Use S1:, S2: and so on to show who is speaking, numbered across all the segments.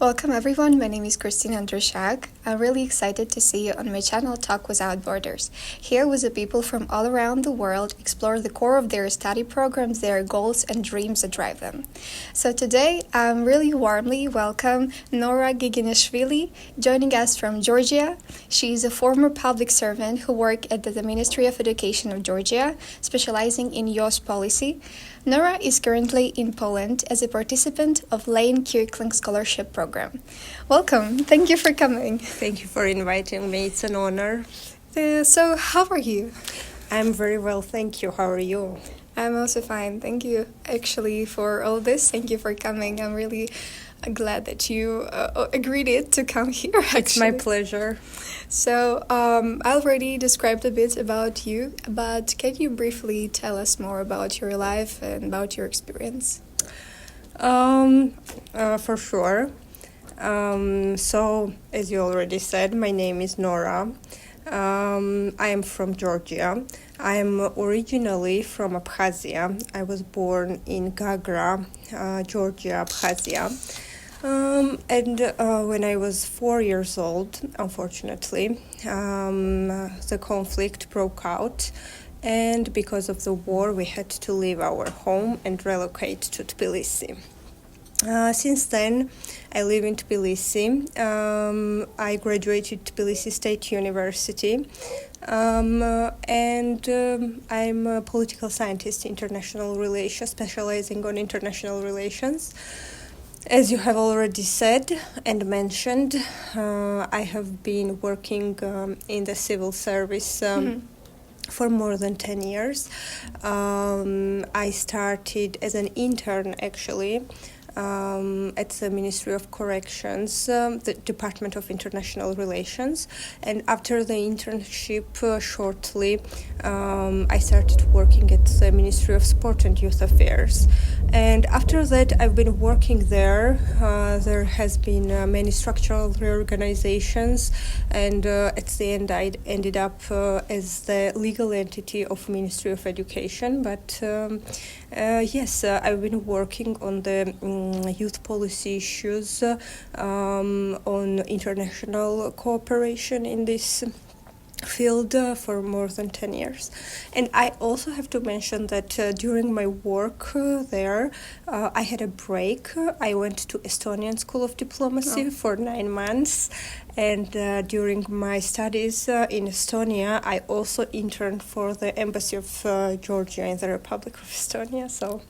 S1: Welcome everyone, my name is Andrushchak. I'm really excited to see you on my channel Talk Without Borders. Here with the people from all around the world explore the core of their study programs, their goals and dreams that drive them. So today I'm really warmly welcome Nora Gigineishvili joining us from Georgia. She is a former public servant who worked at the Ministry of Education of Georgia, specializing in youth policy. Nora is currently in Poland as a participant of Lane Kirkland Scholarship Program. Welcome. Thank you for coming.
S2: Thank you for inviting me. It's an honor.
S1: So how are you?
S2: I'm very well, thank you. How are you?
S1: I'm also fine. Thank you actually for all this. Thank you for coming. I'm really glad that you agreed to come here. Actually.
S2: It's my pleasure.
S1: So I already described a bit about you, but can you briefly tell us more about your life and about your experience?
S2: For sure. So, as you already said, my name is Nora. I am from Georgia. I am originally from Abkhazia. I was born in Gagra, Georgia, Abkhazia. When I was 4 years old, unfortunately, the conflict broke out. And because of the war, we had to leave our home and relocate to Tbilisi. Since then, I live in Tbilisi. I graduated Tbilisi State University, and I'm a political scientist, international relations, specializing on international relations. As you have already said and mentioned, I have been working in the civil service for more than 10 years. I started as an intern, actually, at the Ministry of Corrections, the Department of International Relations. And after the internship, shortly, I started working at the Ministry of Sport and Youth Affairs. And after that, I've been working there. There has been many structural reorganizations, and at the end, I ended up as the legal entity of Ministry of Education. But yes, I've been working on the youth policy issues, on international cooperation in this field for more than 10 years. And I also have to mention that during my work there, I had a break. I went to Estonian School of Diplomacy for 9 months. And during my studies in Estonia, I also interned for the Embassy of Georgia in the Republic of Estonia. So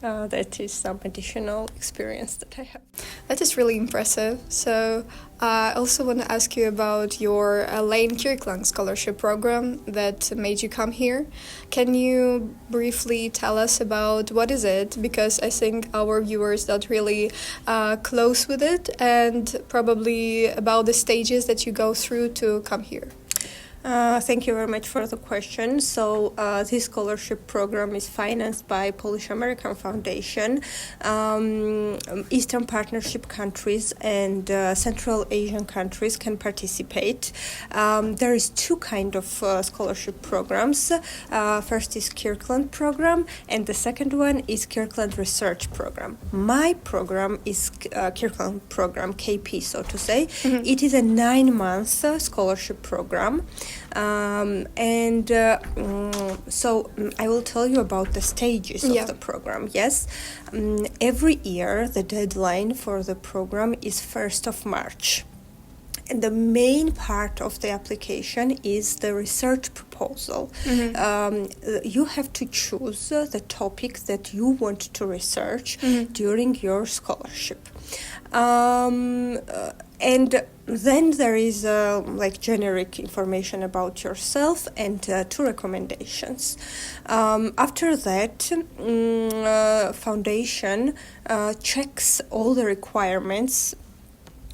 S2: that is some additional experience that I have.
S1: That is really impressive. So I also want to ask you about your Lane Kirkland Scholarship Program that made you come here. Can you briefly tell us about what is it? Because I think our viewers not really close with it, and probably about the stages that you go through to come here.
S2: Thank you very much for the question. So this scholarship program is financed by Polish-American Foundation. Eastern Partnership countries and Central Asian countries can participate. There is two kinds of scholarship programs. First is Kirkland program, and the second one is Kirkland Research Program. My program is Kirkland program, KP, so to say. Mm-hmm. It is a 9-month scholarship program. So I will tell you about the stages of the program. Yes, every year the deadline for the program is 1st of March. And the main part of the application is the research proposal. Mm-hmm. You have to choose the topic that you want to research during your scholarship. And then there is generic information about yourself and 2 recommendations. After that, foundation checks all the requirements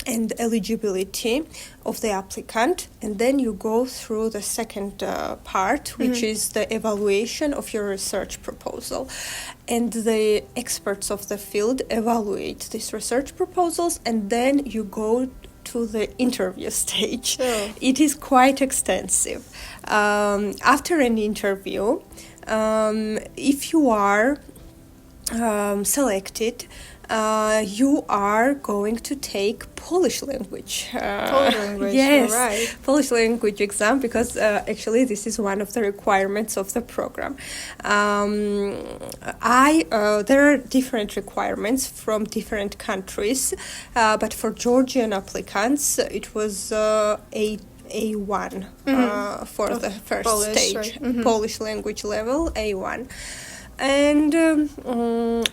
S2: and eligibility of the applicant, and then you go through the second part, which is the evaluation of your research proposal. And the experts of the field evaluate these research proposals, and then you go to the interview stage. Sure. It is quite extensive. After an interview, if you are selected, you are going to take Polish language.
S1: Polish language,
S2: yes,
S1: all right.
S2: Polish language exam, because actually this is one of the requirements of the program. There are different requirements from different countries, but for Georgian applicants, it was A1 for the first
S1: Polish,
S2: stage,
S1: right. Mm-hmm.
S2: Polish language level A1. And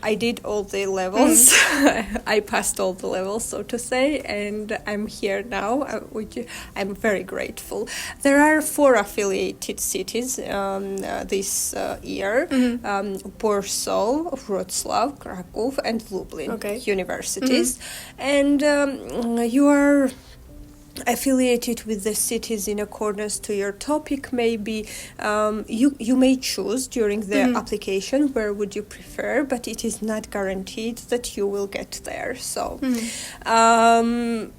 S2: I did all the levels. I passed all the levels, so to say, and I'm here now, which I'm very grateful. There are 4 affiliated cities this year: Warsaw, Wrocław, Kraków, and Lublin universities. And you are affiliated with the cities in accordance to your topic. Maybe you may choose during the application where would you prefer, but it is not guaranteed that you will get there. So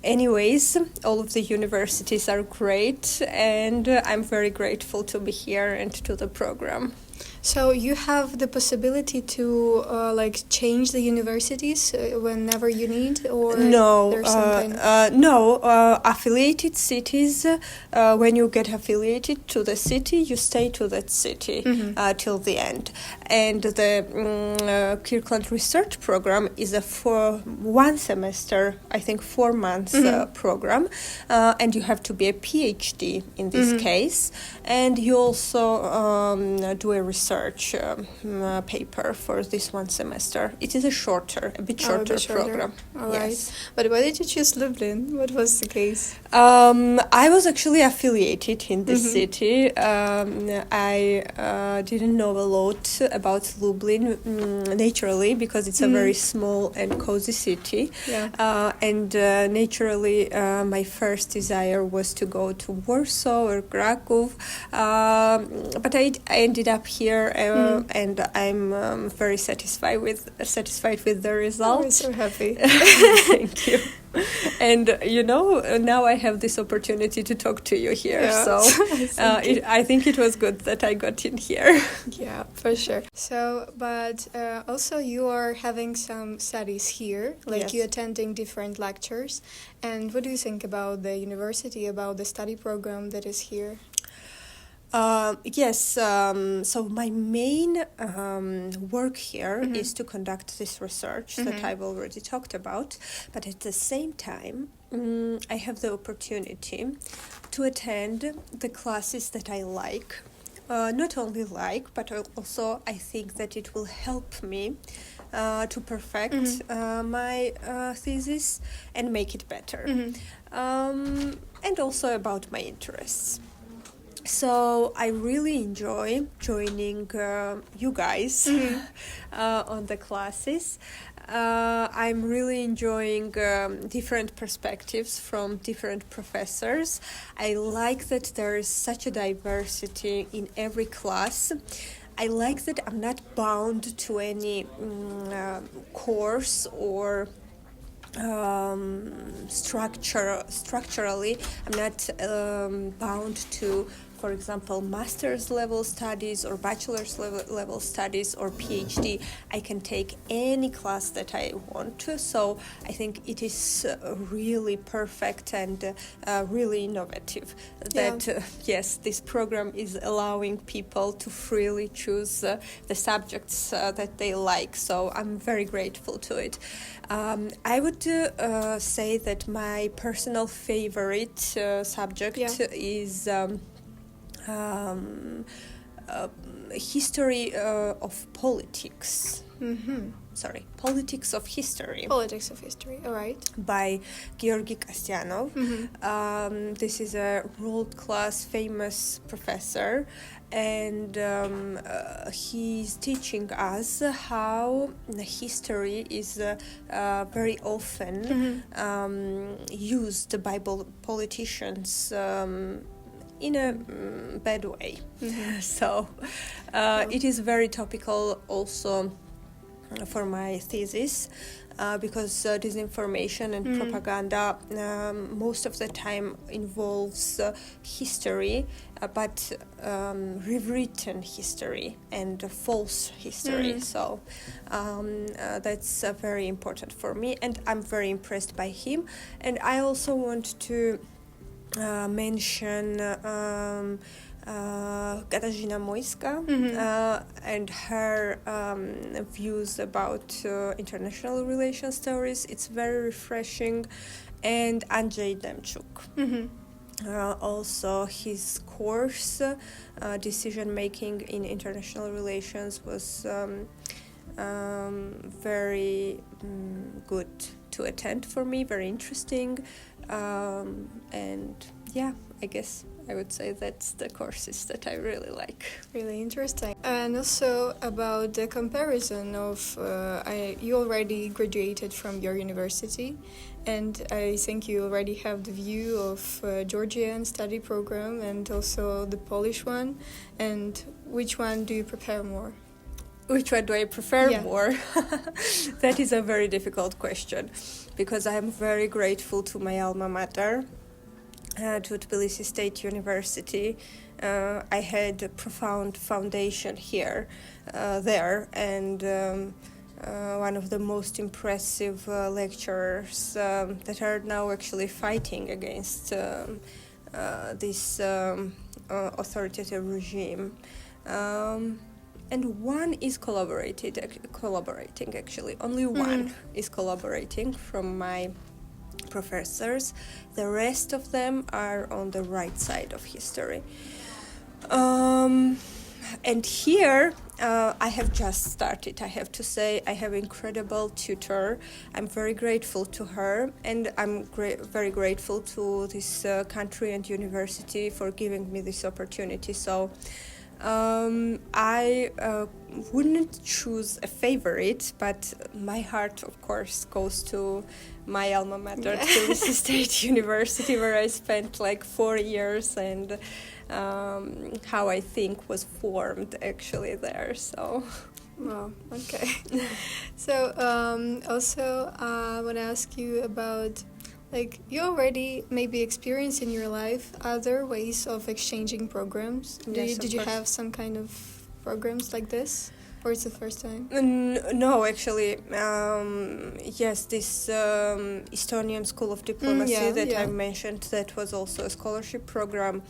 S2: anyways, all of the universities are great, and I'm very grateful to be here and to the program.
S1: So you have the possibility to change the universities whenever you need, or there's something?
S2: No. Affiliated cities. When you get affiliated to the city, you stay to that city till the end. And the Kirkland research program is for 1 semester, I think 4 months program, and you have to be a PhD in this case, and you also do a research paper for this 1 semester. It is a bit shorter program.
S1: All
S2: yes.
S1: right. But why did you choose Lublin? What was the case?
S2: I was actually affiliated in this city. I didn't know a lot about Lublin naturally, because it's a very small and cozy city.
S1: Yeah.
S2: And naturally, my first desire was to go to Warsaw or Kraków. But I ended up here, and I'm very satisfied with the result.
S1: I'm so happy.
S2: Thank you. And now I have this opportunity to talk to you here.
S1: Yeah.
S2: So I think it was good that I got in here.
S1: Yeah, for sure. So, but also you are having some studies here,
S2: Yes.
S1: you attending different lectures. And what do you think about the university, about the study program that is here?
S2: Yes, so my main work here is to conduct this research that I've already talked about, but at the same time, I have the opportunity to attend the classes that I like. Not only like, but also I think that it will help me to perfect my thesis and make it better. And also about my interests. So I really enjoy joining you guys on the classes. I'm really enjoying different perspectives from different professors. I like that there is such a diversity in every class. I like that I'm not bound to any course or structurally. I'm not bound to, for example, master's level studies or bachelor's level studies or PhD. I can take any class that I want to. So I think it is really perfect and really innovative. That yes, this program is allowing people to freely choose the subjects that they like. So I'm very grateful to it. I would say that my personal favorite subject is history of politics. Politics of History.
S1: Politics of History, all right.
S2: By Georgian Khrystyna. This is a world-class famous professor, and he's teaching us how history is very often used by politicians in a bad way. So it is very topical also for my thesis. because disinformation and propaganda most of the time involves history, but rewritten history and false history. So that's very important for me, and I'm very impressed by him. And I also want to mention Katarzyna Mojska and her views about international relations theories. It's very refreshing. And Andrzej Demchuk. Also, his course, Decision Making in International Relations, was very good to attend for me, very interesting. And yeah, I guess I would say that's the courses that I really like.
S1: Really interesting. And also about the comparison of, you already graduated from your university, and I think you already have the view of Georgian study program and also the Polish one. And which one do you prefer more?
S2: Which one do I prefer more? That is a very difficult question, because I am very grateful to my alma mater, to Tbilisi State University. I had a profound foundation there, and one of the most impressive lecturers that are now actually fighting against this authoritative regime. And one is collaborating actually. Only one is collaborating from my professors. The rest of them are on the right side of history. And here I have just started. I have to say, I have an incredible tutor. I'm very grateful to her, and I'm very grateful to this country and university for giving me this opportunity. So I wouldn't choose a favorite, but my heart, of course, goes to my alma mater, Tbilisi State University, where I spent like 4 years, and how I think was formed actually there. So.
S1: Wow, okay. So also I want to ask you about, like, you already maybe experienced in your life other ways of exchanging programs. Did you have some kind of programs like this, or it's the first time?
S2: No, actually, yes, this Estonian School of Diplomacy I mentioned, that was also a scholarship program.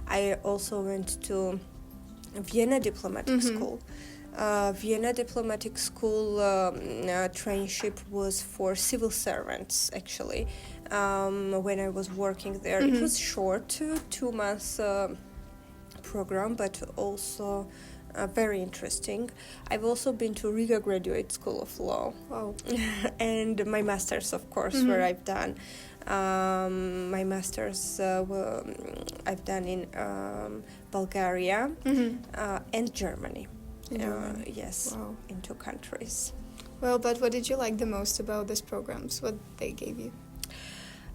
S2: I also went to Vienna Diplomatic School. Vienna Diplomatic School traineeship was for civil servants, actually. When I was working there, it was short, 2 months program, but also very interesting. I've also been to Riga Graduate School of Law.
S1: Wow.
S2: And my master's, of course, where I've done. My master's I've done in Bulgaria and Germany. Yes, wow. In 2 countries.
S1: Well, but what did you like the most about these programs? What they gave you?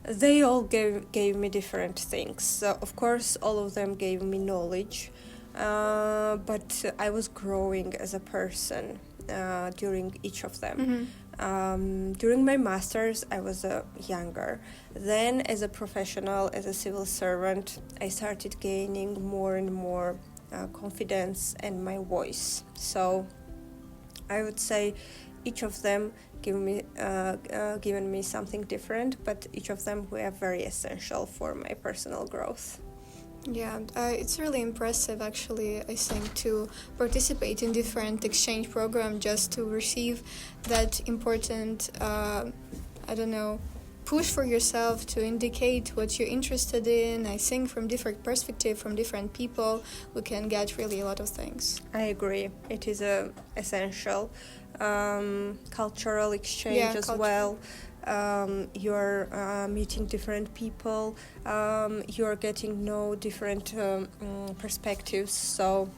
S2: They all gave me different things. Of course, all of them gave me knowledge, but I was growing as a person during each of them. During my master's, I was younger. Then, as a professional, as a civil servant, I started gaining more and more confidence and my voice. So I would say each of them given me something different, but each of them were very essential for my personal growth.
S1: Yeah, it's really impressive, actually, I think, to participate in different exchange programs just to receive that important, push for yourself to indicate what you're interested in. I think from different perspective, from different people, we can get really a lot of things.
S2: I agree. It is essential. Cultural exchange well. You're meeting different people. You're getting to know different perspectives. So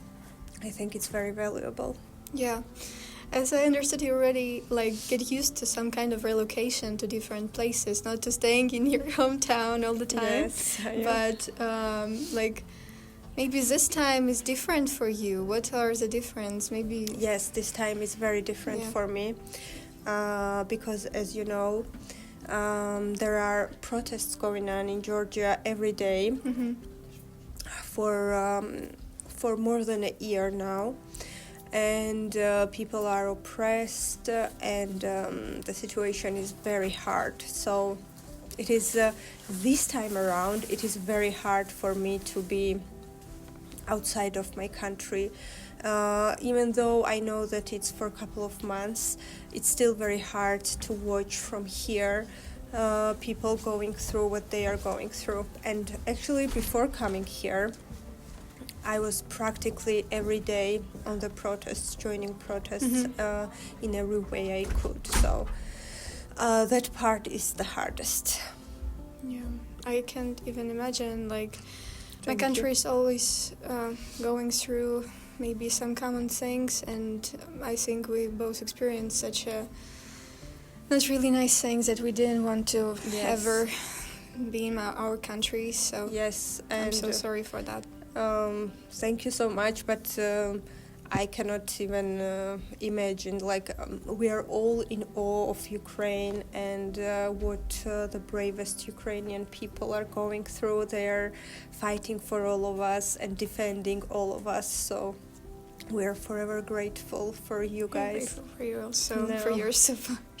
S2: I think it's very valuable.
S1: Yeah. As I understood, you already get used to some kind of relocation to different places, not just staying in your hometown all the time.
S2: Yes,
S1: but maybe this time is different for you. What are the difference? Maybe.
S2: Yes, this time is very different for me. because, as you know, there are protests going on in Georgia every day for more than a year now, and people are oppressed, and the situation is very hard. So it is this time around, it is very hard for me to be outside of my country. Even though I know that it's for a couple of months, it's still very hard to watch from here people going through what they are going through. And actually, before coming here, I was practically every day on the protests, joining protests in every way I could. So that part is the hardest.
S1: Yeah, I can't even imagine. Like, my
S2: Thank
S1: country
S2: you.
S1: is always going through maybe some common things, and I think we both experienced such a not really nice things that we didn't want to
S2: Yes.
S1: ever be in our country. So
S2: Yes, and
S1: I'm so sorry for that.
S2: thank you so much, but I cannot even imagine, we are all in awe of Ukraine and what the bravest Ukrainian people are going through. They're fighting for all of us and defending all of us, so we are forever grateful for you
S1: I'm
S2: guys.
S1: grateful for you also,
S2: No.
S1: for your support.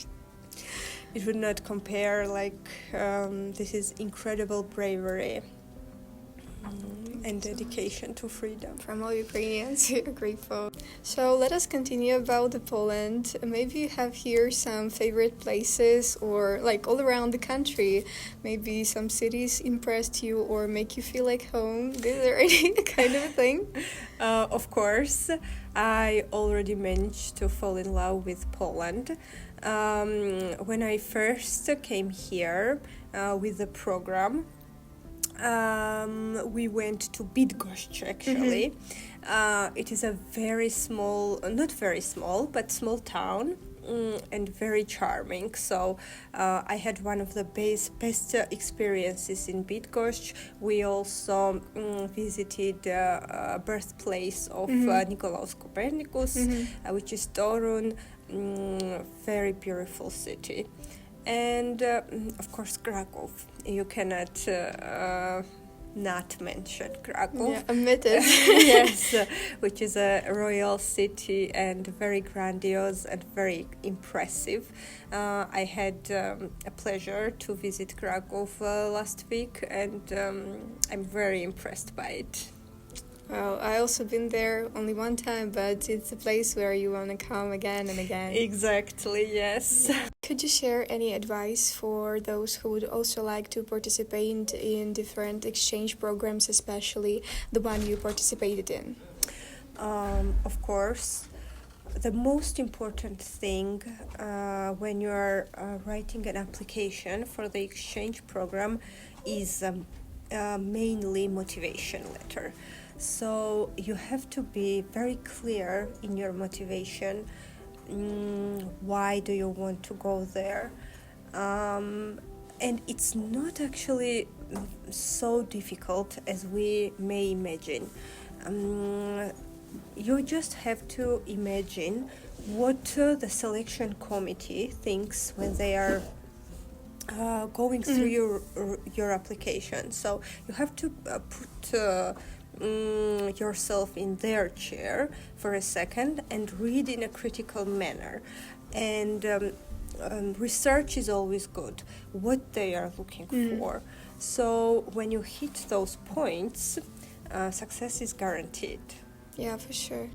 S2: It would not compare, this is incredible bravery and dedication to freedom.
S1: From all Ukrainians, we are grateful. So let us continue about the Poland. Maybe you have here some favorite places, or like all around the country. Maybe some cities impressed you or make you feel like home. Is there any kind of thing?
S2: Of course, I already managed to fall in love with Poland. When I first came here with the program, we went to Bydgoszcz, actually. It is a very small, not very small, but small town, and very charming. So I had one of the best experiences in Bydgoszcz. We also visited birthplace of Nicolaus Copernicus, which is Torun, very beautiful city. And of course, Krakow. You cannot not mention Krakow.
S1: Yeah, admit it.
S2: Yes, which is a royal city and very grandiose and very impressive. I had a pleasure to visit Krakow last week, and I'm very impressed by it.
S1: Well, I also been there only one time, but it's a place where you want to come again and again.
S2: Exactly, yes.
S1: Could you share any advice for those who would also like to participate in different exchange programs, especially the one you participated in?
S2: Of course, the most important thing when you are writing an application for the exchange program is mainly motivation letter. So you have to be very clear in your motivation. Why do you want to go there? And it's not actually so difficult as we may imagine. You just have to imagine what the selection committee thinks when they are going through your application. So you have to put yourself in their chair for a second and read in a critical manner. And research is always good, what they are looking for. So when you hit those points, success is guaranteed.
S1: Yeah, for sure.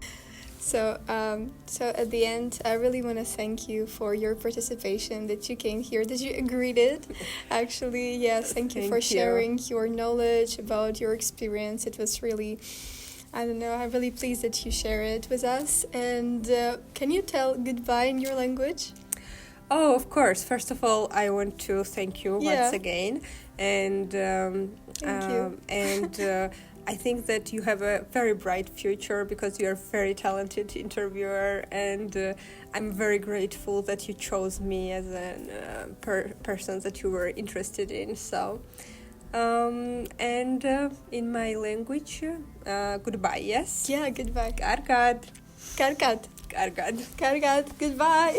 S1: So at the end, I really want to thank you for your participation, that you came here, that you agreed it. Actually, yes, thank you for sharing your knowledge about your experience. It was really, I'm really pleased that you share it with us. And can you tell goodbye in your language?
S2: Oh, of course. First of all, I want to thank you once again. And
S1: thank you.
S2: And I think that you have a very bright future because you're a very talented interviewer, and I'm very grateful that you chose me as a person that you were interested in. So, and in my language, goodbye, yes?
S1: Yeah, goodbye.
S2: Kargad.
S1: Kargad.
S2: Kargad.
S1: Kargad, goodbye.